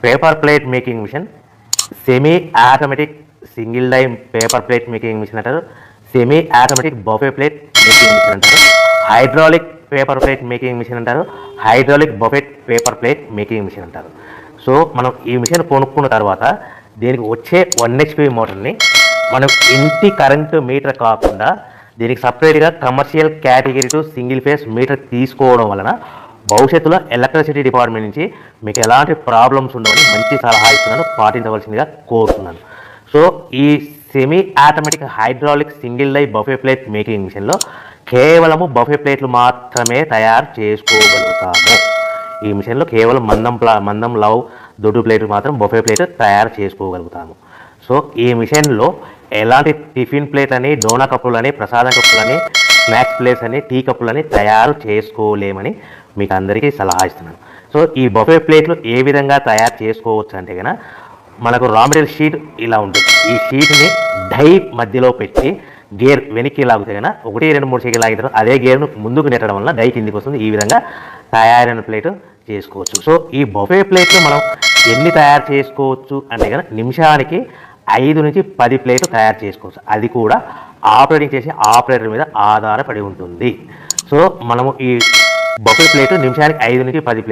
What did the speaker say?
Paper plate making machine, semi automatic single die paper plate making machine అంటారు, semi automatic buffet plate making machine అంటారు, hydraulic paper plate making machine అంటారు, hydraulic buffet paper plate making machine అంటారు. So మనం ఈ machine కొనుక్కున్న తర్వాత దీనికి వచ్చే 1 HP మోటార్ని మనం ఇంటి కరెంటు మీటర్ కాకుండా దీనికి సపరేట్గా commercial category to single phase metre తీసుకోవడం వలన భవిష్యత్తులో ఎలక్ట్రిసిటీ డిపార్ట్మెంట్ నుంచి మీకు ఎలాంటి ప్రాబ్లమ్స్ ఉండవని మంచి సలహా ఇస్తున్నాను, పాటించవలసిందిగా కోరుతున్నాను. సో ఈ semi automatic hydraulic single die buffet plate making మిషన్లో కేవలము బఫే ప్లేట్లు మాత్రమే తయారు చేసుకోగలుగుతాము. ఈ మిషన్లో కేవలం మందం లవ్ దొడ్డు ప్లేట్లు మాత్రం బఫే ప్లేట్ తయారు చేసుకోగలుగుతాము. సో ఈ మిషన్లో ఎలాంటి టిఫిన్ ప్లేట్లని, డోనా కప్పులని, ప్రసాదం కప్పులని, స్నాక్స్ ప్లేట్స్ అని, టీ కప్పులని తయారు చేసుకోలేమని మీకు అందరికీ సలహా ఇస్తున్నాను. సో ఈ బఫే ప్లేట్లు ఏ విధంగా తయారు చేసుకోవచ్చు అంటే కనుక మనకు రా మెటీరియల్ షీట్ ఇలా ఉంటుంది. ఈ షీట్ని డై మధ్యలో పెట్టి గేర్ వెనక్కి లాగితే కనుక 1, 2, 3 సెకండ్లు లాగిన తర్వాత అదే గేర్ను ముందుకు నెట్టడం వల్ల డై కిందికి వస్తుంది. ఈ విధంగా తయారైన ప్లేట్ చేసుకోవచ్చు. సో ఈ బఫే ప్లేట్లు మనం ఎన్ని తయారు చేసుకోవచ్చు అంటే కనుక నిమిషానికి 5 నుంచి 10 ప్లేట్లు తయారు చేసుకోవచ్చు. అది కూడా ఆపరేటింగ్ చేసే ఆపరేటర్ మీద ఆధారపడి ఉంటుంది. సో మనము ఈ బఫే ప్లేట్ నిమిషానికి 5 నుంచి 10 ప్లేట్లు